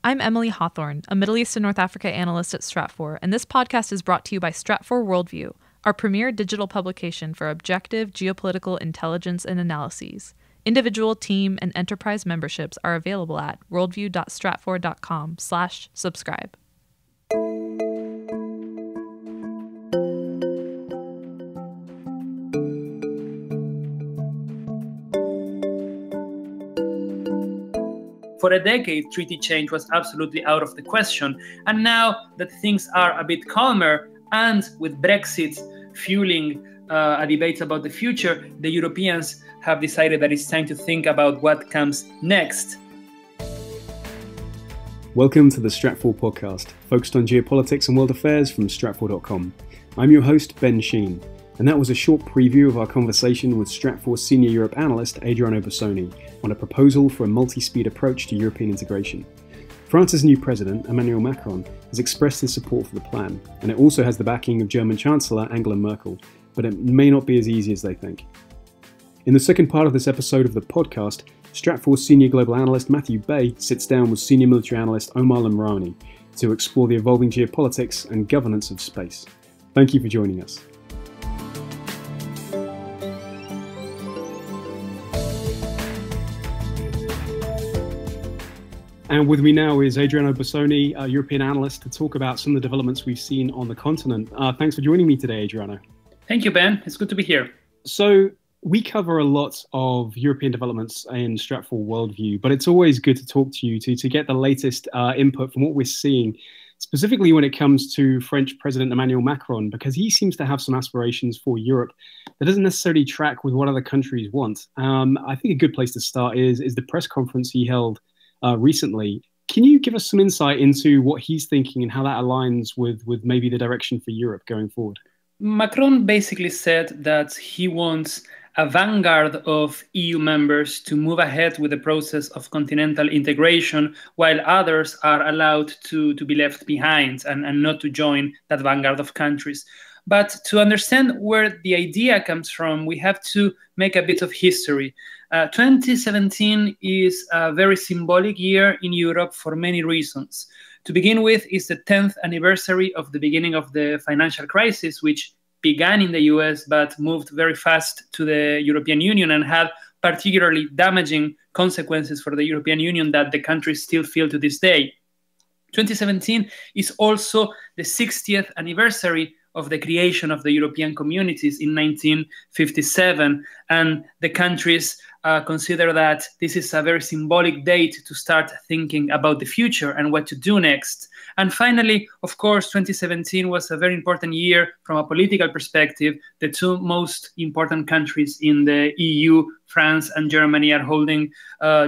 I'm Emily Hawthorne, a Middle East and North Africa analyst at Stratfor, and this podcast is brought to you by Stratfor Worldview, our premier digital publication for objective geopolitical intelligence and analyses. Individual, team, and enterprise memberships are available at worldview.stratfor.com/subscribe. For a decade, treaty change was absolutely out of the question. And now that things are a bit calmer, and with Brexit fueling a debate about the future, the Europeans have decided that it's time to think about what comes next. Welcome to the Stratfor podcast, focused on geopolitics and world affairs from Stratfor.com. I'm your host, Ben Sheen, and that was a short preview of our conversation with Stratfor Senior Europe Analyst Adriano Bosoni on a proposal for a multi-speed approach to European integration. France's new president, Emmanuel Macron, has expressed his support for the plan, and it also has the backing of German Chancellor Angela Merkel, but it may not be as easy as they think. In the second part of this episode of the podcast, Stratfor Senior Global Analyst Matthew Bay sits down with Senior Military Analyst Omar Lamrani to explore the evolving geopolitics and governance of space. Thank you for joining us. And with me now is Adriano Bosoni, a European analyst, to talk about some of the developments we've seen on the continent. Thanks for joining me today, Adriano. Thank you, Ben. It's good to be here. So we cover a lot of European developments in Stratfor Worldview, but it's always good to talk to you to get the latest input from what we're seeing, specifically when it comes to French President Emmanuel Macron, because he seems to have some aspirations for Europe that doesn't necessarily track with what other countries want. I think a good place to start is the press conference he held recently. Can you give us some insight into what he's thinking and how that aligns with maybe the direction for Europe going forward? Macron basically said that he wants a vanguard of EU members to move ahead with the process of continental integration, while others are allowed to be left behind and not to join that vanguard of countries. But to understand where the idea comes from, we have to make a bit of history. 2017 is a very symbolic year in Europe for many reasons. To begin with, it's the 10th anniversary of the beginning of the financial crisis, which began in the US but moved very fast to the European Union and had particularly damaging consequences for the European Union that the countries still feel to this day. 2017 is also the 60th anniversary of the creation of the European communities in 1957, and the countries consider that this is a very symbolic date to start thinking about the future and what to do next. And finally, of course, 2017 was a very important year from a political perspective. The two most important countries in the EU, France and Germany, are holding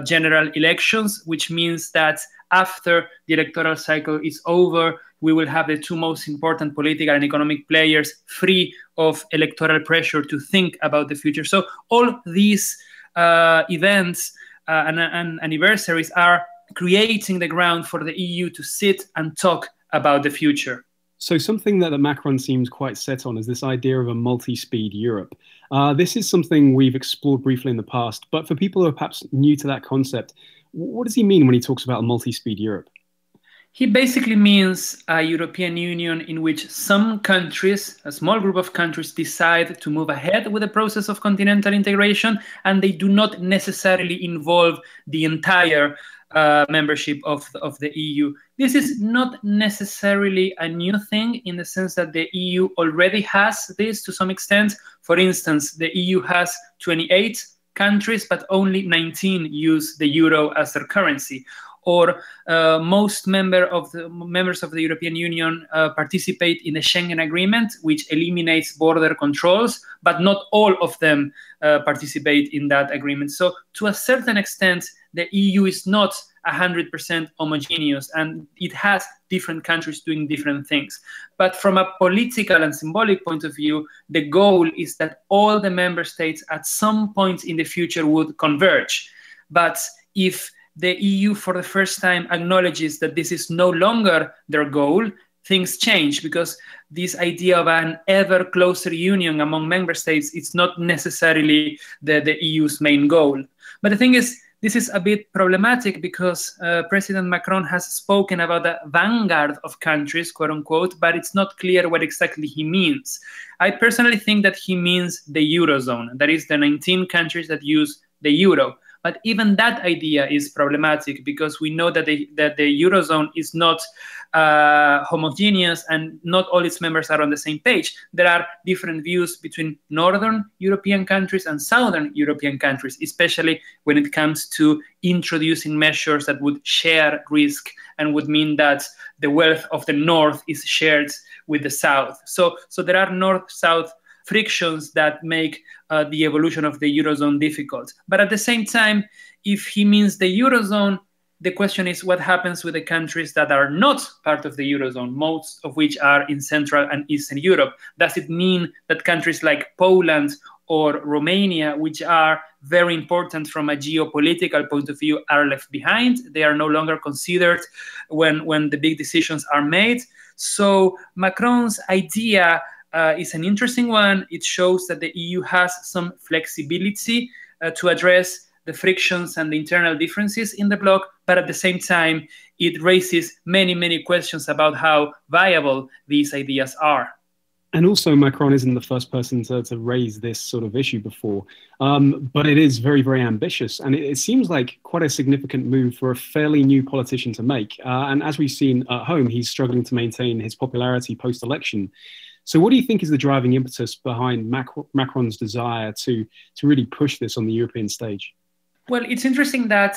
general elections, which means that after the electoral cycle is over, we will have the two most important political and economic players free of electoral pressure to think about the future. So all these events and anniversaries are creating the ground for the EU to sit and talk about the future. So something that Macron seems quite set on is this idea of a multi-speed Europe. This is something we've explored briefly in the past, but for people who are perhaps new to that concept, what does he mean when he talks about a multi-speed Europe? He basically means a European Union in which some countries, a small group of countries, decide to move ahead with the process of continental integration, and they do not necessarily involve the entire membership of the EU. This is not necessarily a new thing in the sense that the EU already has this to some extent. For instance, the EU has 28 countries, but only 19 use the euro as their currency. Or most members of the European Union participate in the Schengen Agreement, which eliminates border controls, but not all of them participate in that agreement. So to a certain extent, the EU is not 100% homogeneous, and it has different countries doing different things. But from a political and symbolic point of view, the goal is that all the member states at some point in the future would converge. But if the EU for the first time acknowledges that this is no longer their goal, things change, because this idea of an ever closer union among member states, it's not necessarily the EU's main goal. But the thing is, This is a bit problematic because President Macron has spoken about the vanguard of countries, quote unquote, but it's not clear what exactly he means. I personally think that he means the Eurozone, that is the 19 countries that use the euro. But even that idea is problematic because we know that the Eurozone is not homogeneous and not all its members are on the same page. There are different views between Northern European countries and Southern European countries, especially when it comes to introducing measures that would share risk and would mean that the wealth of the North is shared with the South. So there are North-South frictions that make the evolution of the Eurozone difficult. But at the same time, if he means the Eurozone, the question is what happens with the countries that are not part of the Eurozone, most of which are in Central and Eastern Europe? Does it mean that countries like Poland or Romania, which are very important from a geopolitical point of view, are left behind? They are no longer considered when the big decisions are made. So Macron's idea is an interesting one. It shows that the EU has some flexibility to address the frictions and the internal differences in the bloc, but at the same time, it raises many, many questions about how viable these ideas are. And also, Macron isn't the first person to raise this sort of issue before, but it is very, very ambitious. And it seems like quite a significant move for a fairly new politician to make. And as we've seen at home, he's struggling to maintain his popularity post-election. So what do you think is the driving impetus behind Macron's desire to really push this on the European stage? Well, it's interesting that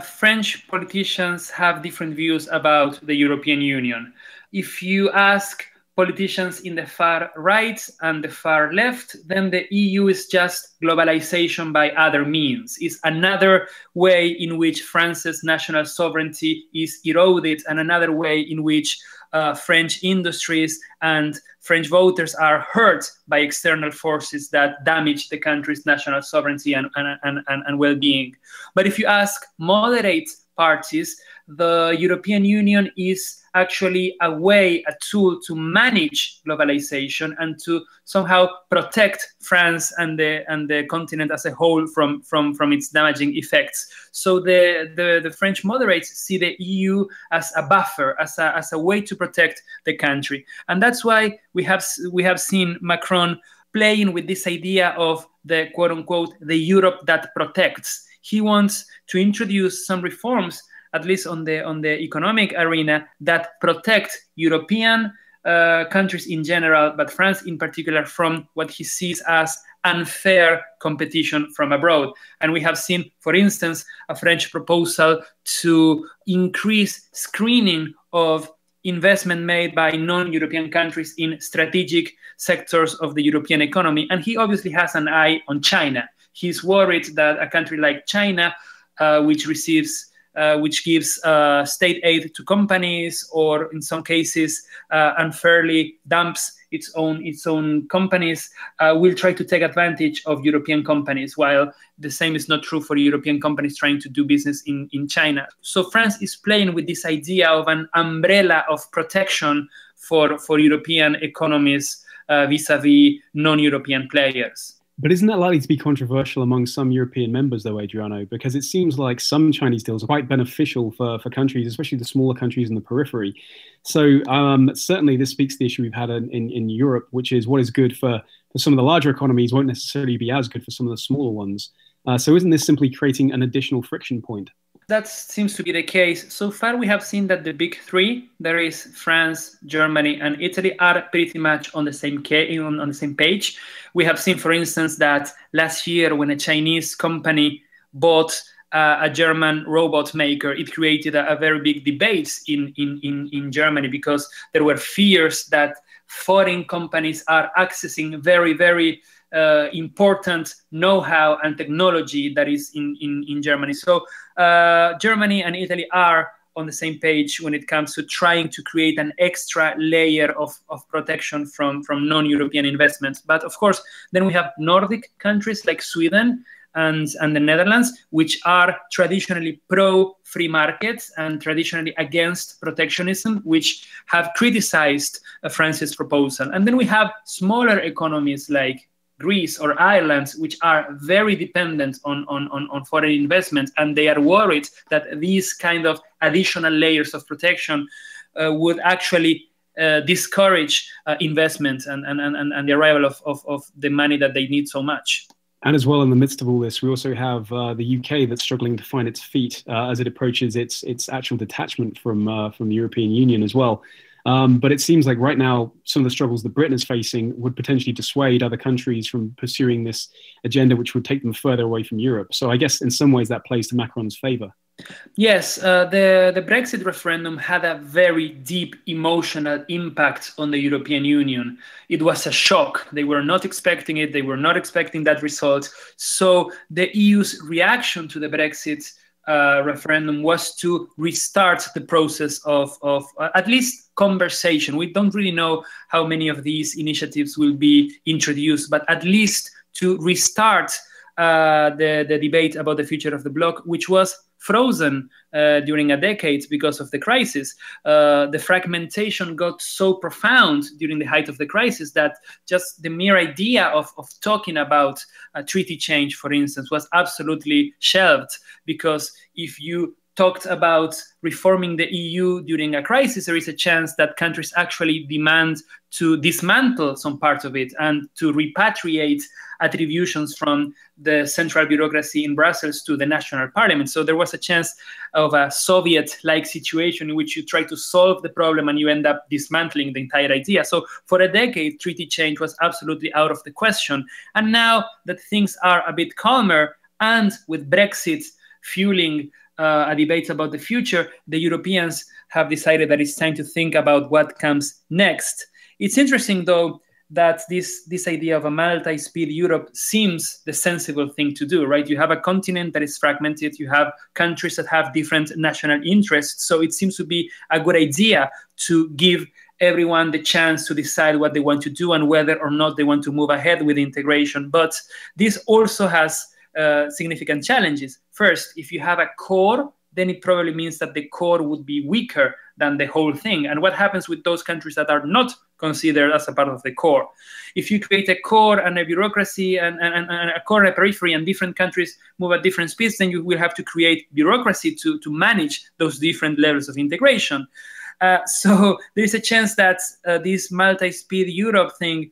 French politicians have different views about the European Union. If you ask politicians in the far right and the far left, then the EU is just globalization by other means. It's another way in which France's national sovereignty is eroded and another way in which French industries and French voters are hurt by external forces that damage the country's national sovereignty and well-being. But if you ask moderate parties, the European Union is actually a way, a tool to manage globalization and to somehow protect France and the continent as a whole from its damaging effects. So the French moderates see the EU as a buffer, as a way to protect the country. And that's why we have seen Macron playing with this idea of the quote unquote the Europe that protects. He wants to introduce some reforms, at least on the economic arena, that protect European countries in general, but France in particular, from what he sees as unfair competition from abroad. And we have seen, for instance, a French proposal to increase screening of investment made by non-European countries in strategic sectors of the European economy. And he obviously has an eye on China. He's worried that a country like China, which gives state aid to companies, or in some cases unfairly dumps its own companies, will try to take advantage of European companies, while the same is not true for European companies trying to do business in China. So France is playing with this idea of an umbrella of protection for European economies vis-a-vis non-European players. But isn't that likely to be controversial among some European members, though, Adriano? Because it seems like some Chinese deals are quite beneficial for countries, especially the smaller countries in the periphery. So certainly this speaks to the issue we've had in Europe, which is what is good for some of the larger economies won't necessarily be as good for some of the smaller ones. So isn't this simply creating an additional friction point? That seems to be the case. So far, we have seen that the big three, there is France, Germany, and Italy, are pretty much on the same page. We have seen, for instance, that last year when a Chinese company bought a German robot maker, it created a very big debate in Germany, because there were fears that foreign companies are accessing very, very important know-how and technology that is in Germany. So Germany and Italy are on the same page when it comes to trying to create an extra layer of protection from non-European investments. But of course, then we have Nordic countries like Sweden and the Netherlands, which are traditionally pro-free markets and traditionally against protectionism, which have criticized France's proposal. And then we have smaller economies like Greece or Ireland, which are very dependent on foreign investment, and they are worried that these kind of additional layers of protection would actually discourage investment and the arrival of the money that they need so much. And as well, in the midst of all this, we also have the UK that's struggling to find its feet as it approaches its actual detachment from the European Union as well. But it seems like right now, some of the struggles that Britain is facing would potentially dissuade other countries from pursuing this agenda, which would take them further away from Europe. So I guess in some ways that plays to Macron's favor. Yes, the Brexit referendum had a very deep emotional impact on the European Union. It was a shock. They were not expecting it. They were not expecting that result. So the EU's reaction to the Brexit referendum was to restart the process of at least conversation. We don't really know how many of these initiatives will be introduced, but at least to restart the debate about the future of the bloc, which was frozen during a decade because of the crisis. The fragmentation got so profound during the height of the crisis that just the mere idea of talking about a treaty change, for instance, was absolutely shelved, because if you talked about reforming the EU during a crisis, there is a chance that countries actually demand to dismantle some parts of it and to repatriate attributions from the central bureaucracy in Brussels to the national parliament. So there was a chance of a Soviet-like situation in which you try to solve the problem and you end up dismantling the entire idea. So for a decade, treaty change was absolutely out of the question. And now that things are a bit calmer, and with Brexit fueling a debate about the future, the Europeans have decided that it's time to think about what comes next. It's interesting, though, that this idea of a multi-speed Europe seems the sensible thing to do, right? You have a continent that is fragmented, you have countries that have different national interests, so it seems to be a good idea to give everyone the chance to decide what they want to do and whether or not they want to move ahead with integration. But this also has significant challenges. First, if you have a core, then it probably means that the core would be weaker than the whole thing. And what happens with those countries that are not considered as a part of the core? If you create a core and a bureaucracy and a core and a periphery, and different countries move at different speeds, then you will have to create bureaucracy to manage those different levels of integration. So there is a chance that this multi-speed Europe thing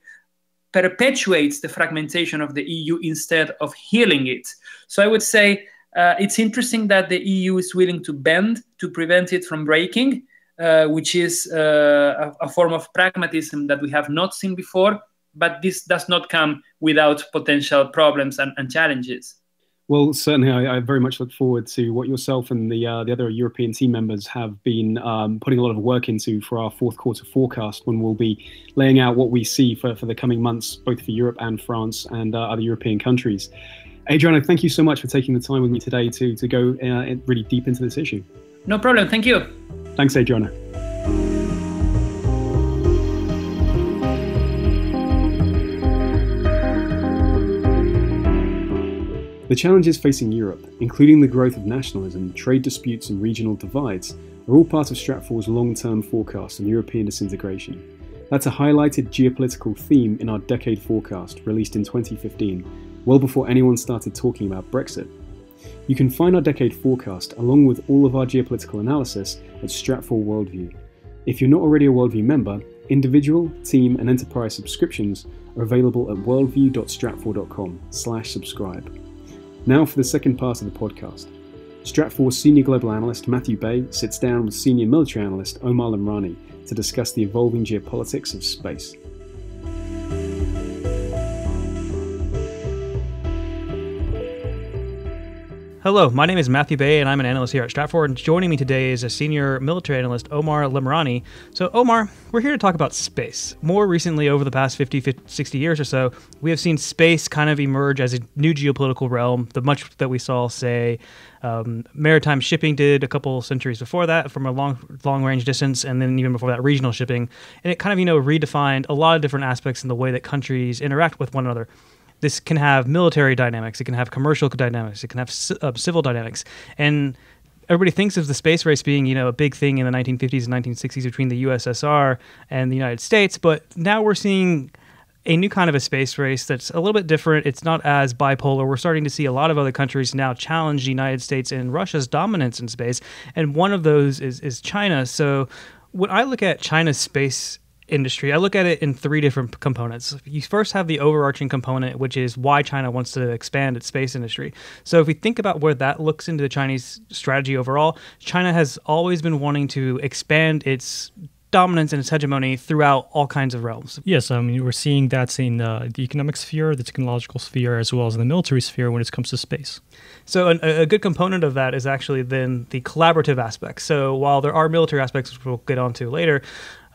perpetuates the fragmentation of the EU instead of healing it. So I would say it's interesting that the EU is willing to bend to prevent it from breaking, which is a form of pragmatism that we have not seen before, but this does not come without potential problems and challenges. Well, certainly, I very much look forward to what yourself and the other European team members have been putting a lot of work into for our fourth quarter forecast, when we'll be laying out what we see for the coming months, both for Europe and France and other European countries. Adriano, thank you so much for taking the time with me today to go really deep into this issue. No problem. Thank you. Thanks, Adriano. The challenges facing Europe, including the growth of nationalism, trade disputes and regional divides, are all part of Stratfor's long-term forecast on European disintegration. That's a highlighted geopolitical theme in our decade forecast, released in 2015, well before anyone started talking about Brexit. You can find our decade forecast, along with all of our geopolitical analysis, at Stratfor Worldview. If you're not already a Worldview member, individual, team and enterprise subscriptions are available at worldview.stratfor.com/subscribe. Now for the second part of the podcast. Stratfor's senior global analyst Matthew Bay sits down with senior military analyst Omar Lamrani to discuss the evolving geopolitics of space. Hello, my name is Matthew Bay and I'm an analyst here at Stratfor, and joining me today is a senior military analyst, Omar Lamrani. So Omar, we're here to talk about space. More recently, over the past 60 years or so, we have seen space kind of emerge as a new geopolitical realm, the much that we saw, say, maritime shipping did a couple centuries before that from a long range distance, and then even before that, regional shipping. And it kind of, redefined a lot of different aspects in the way that countries interact with one another. This can have military dynamics, it can have commercial dynamics, it can have civil dynamics. And everybody thinks of the space race being, a big thing in the 1950s and 1960s between the USSR and the United States. But now we're seeing a new kind of a space race that's a little bit different. It's not as bipolar. We're starting to see a lot of other countries now challenge the United States and Russia's dominance in space, and one of those is China. So when I look at China's space industry, I look at it in three different components. You first have the overarching component, which is why China wants to expand its space industry. So if we think about where that looks into the Chinese strategy overall, China has always been wanting to expand its dominance and its hegemony throughout all kinds of realms. Yes, I mean, we're seeing that in the economic sphere, the technological sphere, as well as the military sphere when it comes to space. So a good component of that is actually then the collaborative aspect. So while there are military aspects, which we'll get onto later,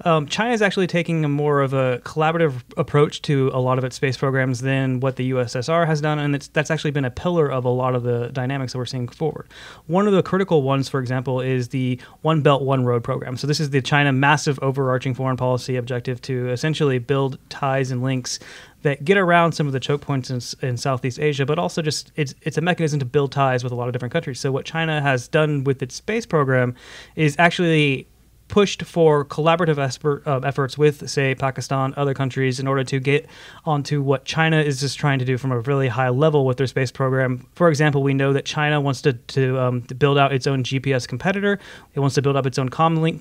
China is actually taking a more of a collaborative approach to a lot of its space programs than what the USSR has done, and that's actually been a pillar of a lot of the dynamics that we're seeing forward. One of the critical ones, for example, is the One Belt, One Road program. So this is the China massive overarching foreign policy objective to essentially build ties and links that get around some of the choke points in Southeast Asia, but also just it's a mechanism to build ties with a lot of different countries. So what China has done with its space program is actually pushed for collaborative efforts with, say, Pakistan, other countries, in order to get onto what China is just trying to do from a really high level with their space program. For example, we know that China wants to build out its own GPS competitor. It wants to build up its own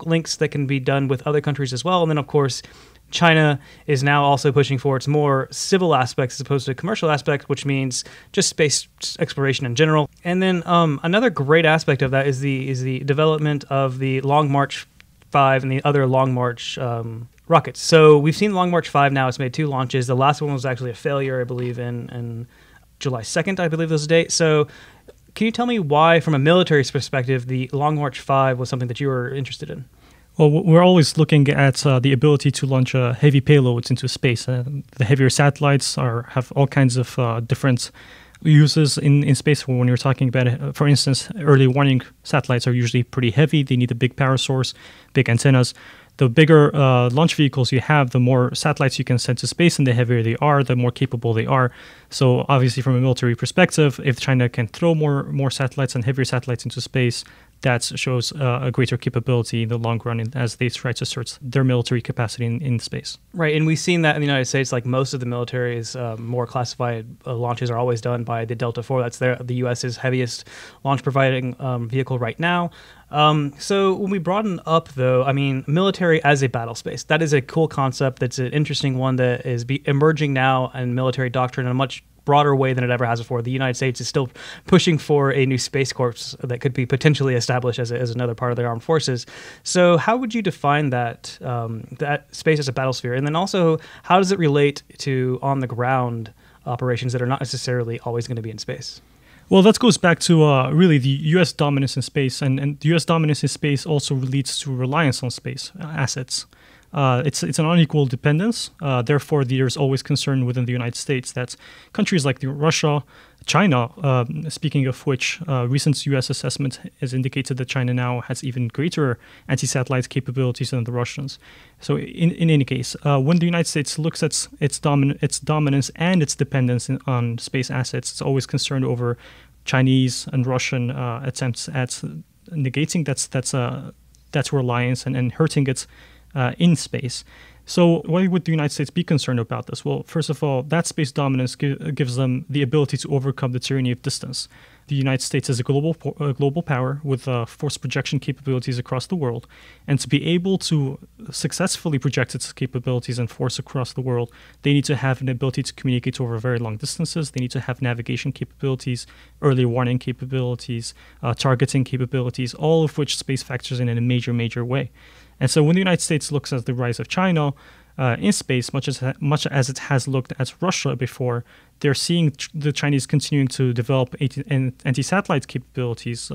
links that can be done with other countries as well. And then, of course, China is now also pushing for its more civil aspects as opposed to commercial aspects, which means just space exploration in general. And then another great aspect of that is the development of the Long March 5 and the other Long March rockets. So we've seen Long March 5 now. It's made 2 launches. The last one was actually a failure, I believe, in July 2nd, I believe was the date. So can you tell me why, from a military perspective, the Long March 5 was something that you were interested in? Well, we're always looking at the ability to launch heavy payloads into space. The heavier satellites have all kinds of different uses in space. When you're talking about, for instance, early warning satellites are usually pretty heavy. They need a big power source, big antennas. The bigger launch vehicles you have, the more satellites you can send to space, and the heavier they are, the more capable they are. So obviously, from a military perspective, if China can throw more satellites and heavier satellites into space, that shows a greater capability in the long run as they try to assert their military capacity in space. Right, and we've seen that in the United States. Like most of the military's more classified launches are always done by the Delta IV. That's the U.S.'s heaviest launch providing vehicle right now. So when we broaden up, though, I mean, military as a battle space, that is a cool concept. That's an interesting one that is emerging now in military doctrine in a much broader way than it ever has before. The United States is still pushing for a new space corps that could be potentially established as another part of their armed forces. So how would you define that space as a battle sphere? And then also, how does it relate to on-the-ground operations that are not necessarily always going to be in space? Well, that goes back to really the U.S. dominance in space, and the U.S. dominance in space also leads to reliance on space assets. It's an unequal dependence. Therefore, there's always concern within the United States that countries like Russia, China, speaking of which, recent U.S. assessment has indicated that China now has even greater anti-satellite capabilities than the Russians. So in any case, when the United States looks at its dominance and its dependence on space assets, it's always concerned over Chinese and Russian attempts at negating that reliance and hurting it in space. So why would the United States be concerned about this? Well, first of all, that space dominance gives them the ability to overcome the tyranny of distance. The United States is a global power with force projection capabilities across the world. And to be able to successfully project its capabilities and force across the world, they need to have an ability to communicate over very long distances. They need to have navigation capabilities, early warning capabilities, targeting capabilities, all of which space factors in a major way. And so when the United States looks at the rise of China in space, much as it has looked at Russia before, they're seeing the Chinese continuing to develop anti-satellite capabilities,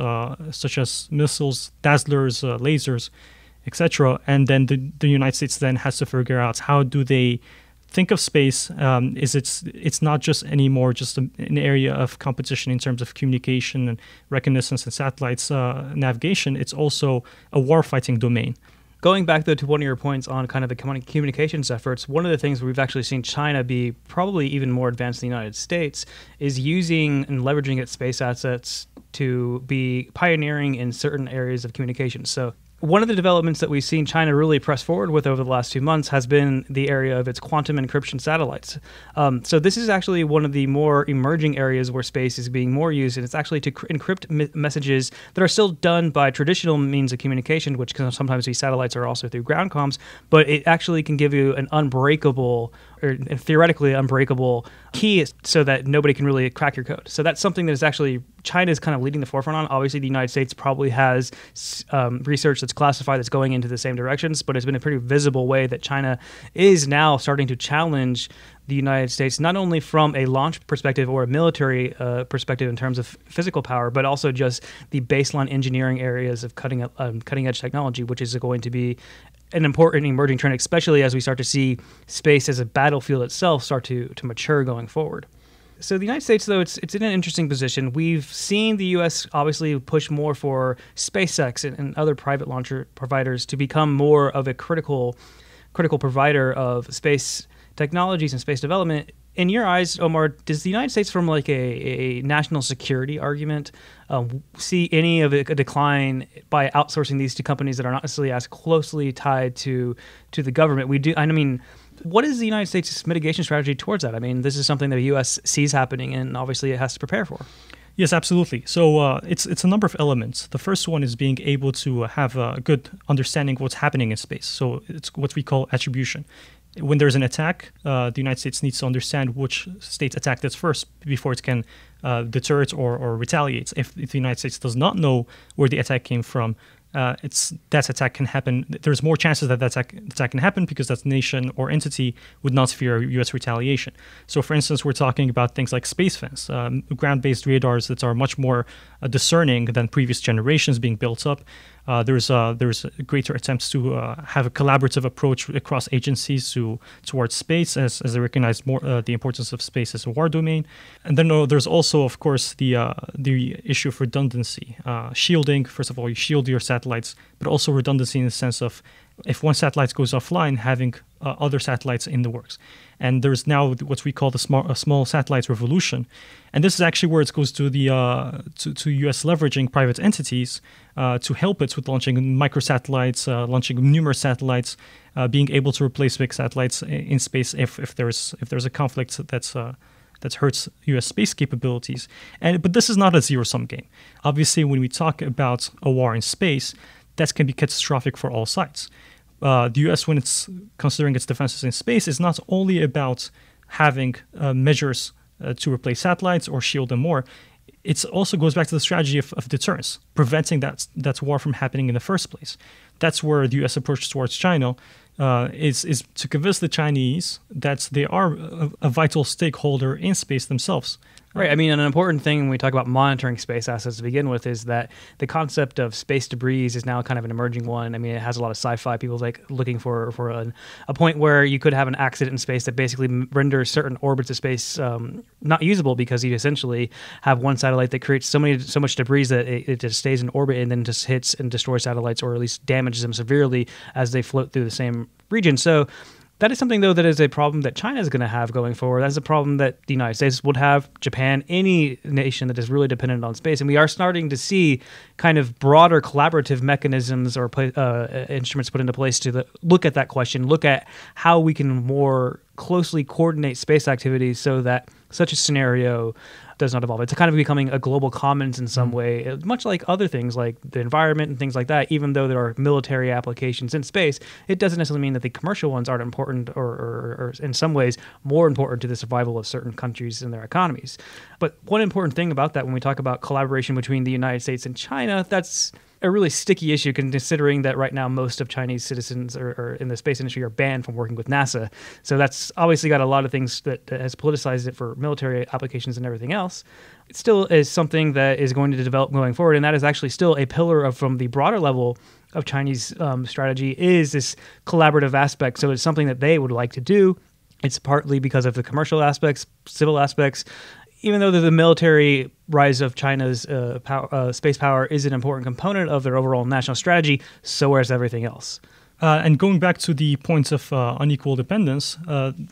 such as missiles, dazzlers, lasers, etc. And then the United States then has to figure out how do they think of space. It's not just anymore just an area of competition in terms of communication and reconnaissance and satellites navigation. It's also a warfighting domain. Going back, though, to one of your points on kind of the communications efforts, one of the things we've actually seen China be probably even more advanced than the United States is using and leveraging its space assets to be pioneering in certain areas of communication. So One of the developments that we've seen China really press forward with over the last 2 months has been the area of its quantum encryption satellites. So this is actually one of the more emerging areas where space is being more used, and it's actually to encrypt messages that are still done by traditional means of communication, which can sometimes be satellites or also through ground comms, but it actually can give you an unbreakable or theoretically unbreakable key so that nobody can really crack your code. So that's something that is actually China is kind of leading the forefront on. Obviously, the United States probably has research that's classified that's going into the same directions, but it's been a pretty visible way that China is now starting to challenge the United States, not only from a launch perspective or a military perspective in terms of physical power, but also just the baseline engineering areas of cutting edge technology, which is going to be an important emerging trend, especially as we start to see space as a battlefield itself start to mature going forward. So the United States, though, it's in an interesting position. We've seen the U.S. obviously push more for SpaceX and other private launcher providers to become more of a critical provider of space technologies and space development. In your eyes, Omar, does the United States, from like a national security argument, see any of a decline by outsourcing these to companies that are not necessarily as closely tied to the government? What is the United States' mitigation strategy towards that? I mean, this is something that the U.S. sees happening, and obviously it has to prepare for. Yes, absolutely. So it's a number of elements. The first one is being able to have a good understanding of what's happening in space. So it's what we call attribution. When there's an attack, the United States needs to understand which state attacked it first before it can deter it or retaliate. If the United States does not know where the attack came from, that attack can happen. There's more chances that attack can happen because that nation or entity would not fear U.S. retaliation. So, for instance, we're talking about things like space fence, ground-based radars that are much more discerning than previous generations being built up. There's greater attempts to have a collaborative approach across agencies towards space as they recognize more the importance of space as a war domain. And then there's also, of course, the issue of redundancy, shielding. First of all, you shield your satellites, but also redundancy in the sense of if one satellite goes offline, having other satellites in the works. And there's now what we call the small satellites revolution, and this is actually where it goes to the to U.S. leveraging private entities to help it with launching microsatellites, launching numerous satellites, being able to replace big satellites in space if there's a conflict that hurts U.S. space capabilities. But this is not a zero-sum game. Obviously, when we talk about a war in space, that can be catastrophic for all sides. The U.S., when it's considering its defenses in space, is not only about having measures to replace satellites or shield them more. It also goes back to the strategy of deterrence, preventing that war from happening in the first place. That's where the U.S. approach towards China is to convince the Chinese that they are a vital stakeholder in space themselves. Right. I mean, an important thing when we talk about monitoring space assets to begin with is that the concept of space debris is now kind of an emerging one. I mean, it has a lot of sci-fi. People like looking for a point where you could have an accident in space that basically renders certain orbits of space not usable because you essentially have one satellite that creates so much debris that it just stays in orbit and then just hits and destroys satellites or at least damages them severely as they float through the same region. So that is something, though, that is a problem that China is going to have going forward. That's a problem that the United States would have, Japan, any nation that is really dependent on space. And we are starting to see kind of broader collaborative mechanisms or instruments put into place to look at that question, look at how we can more closely coordinate space activities so that such a scenario does not evolve. It's kind of becoming a global commons in some way, much like other things like the environment and things like that. Even though there are military applications in space, it doesn't necessarily mean that the commercial ones aren't important or in some ways more important to the survival of certain countries and their economies. But one important thing about that when we talk about collaboration between the United States and China, that's a really sticky issue considering that right now most of Chinese citizens or in the space industry are banned from working with NASA. So that's obviously got a lot of things that has politicized it for military applications and everything else. It still is something that is going to develop going forward, and that is actually still a pillar from the broader level of Chinese strategy is this collaborative aspect. So it's something that they would like to do. It's partly because of the commercial aspects, civil aspects. Even though the military rise of China's space power is an important component of their overall national strategy, so is everything else. And going back to the points of unequal dependence,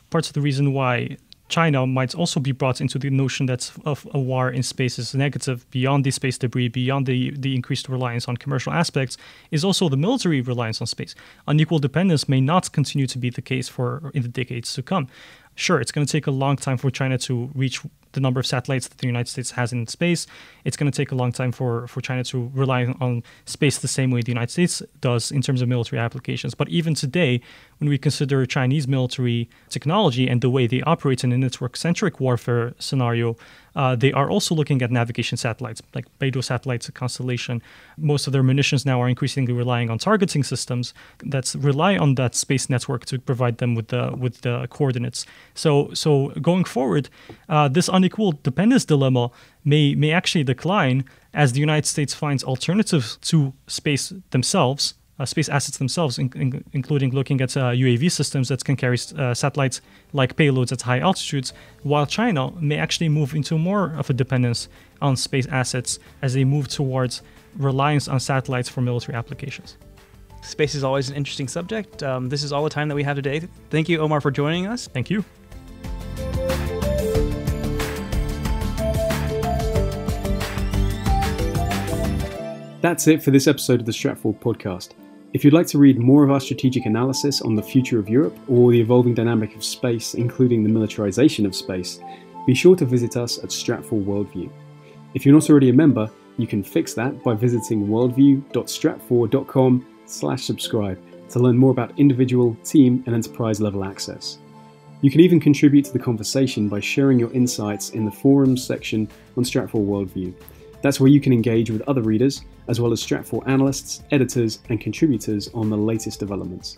parts of the reason why China might also be brought into the notion that of a war in space is negative beyond the space debris, beyond the increased reliance on commercial aspects, is also the military reliance on space. Unequal dependence may not continue to be the case for in the decades to come. Sure, it's going to take a long time for China to reach the number of satellites that the United States has in space. It's going to take a long time for China to rely on space the same way the United States does in terms of military applications. But even today, when we consider Chinese military technology and the way they operate in a network-centric warfare scenario, they are also looking at navigation satellites, like Beidou satellites, a constellation. Most of their munitions now are increasingly relying on targeting systems that rely on that space network to provide them with the coordinates. So going forward, this unequal dependence dilemma may actually decline as the United States finds alternatives to space themselves, space assets themselves, including looking at UAV systems that can carry satellites like payloads at high altitudes, while China may actually move into more of a dependence on space assets as they move towards reliance on satellites for military applications. Space is always an interesting subject. This is all the time that we have today. Thank you, Omar, for joining us. Thank you. That's it for this episode of the Stratfor podcast. If you'd like to read more of our strategic analysis on the future of Europe or the evolving dynamic of space, including the militarization of space, be sure to visit us at Stratfor Worldview. If you're not already a member, you can fix that by visiting worldview.stratfor.com/subscribe to learn more about individual, team, and enterprise level access. You can even contribute to the conversation by sharing your insights in the forums section on Stratfor Worldview. That's where you can engage with other readers, as well as Stratfor analysts, editors, and contributors on the latest developments.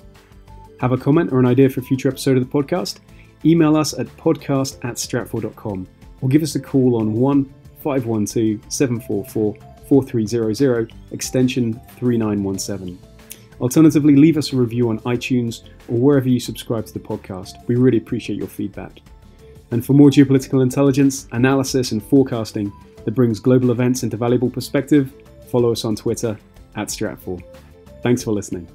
Have a comment or an idea for a future episode of the podcast? Email us at podcast@stratfor.com or give us a call on 1-512-744-4300, extension 3917. Alternatively, leave us a review on iTunes or wherever you subscribe to the podcast. We really appreciate your feedback. And for more geopolitical intelligence, analysis, and forecasting that brings global events into valuable perspective, follow us on Twitter @Stratfor. Thanks for listening.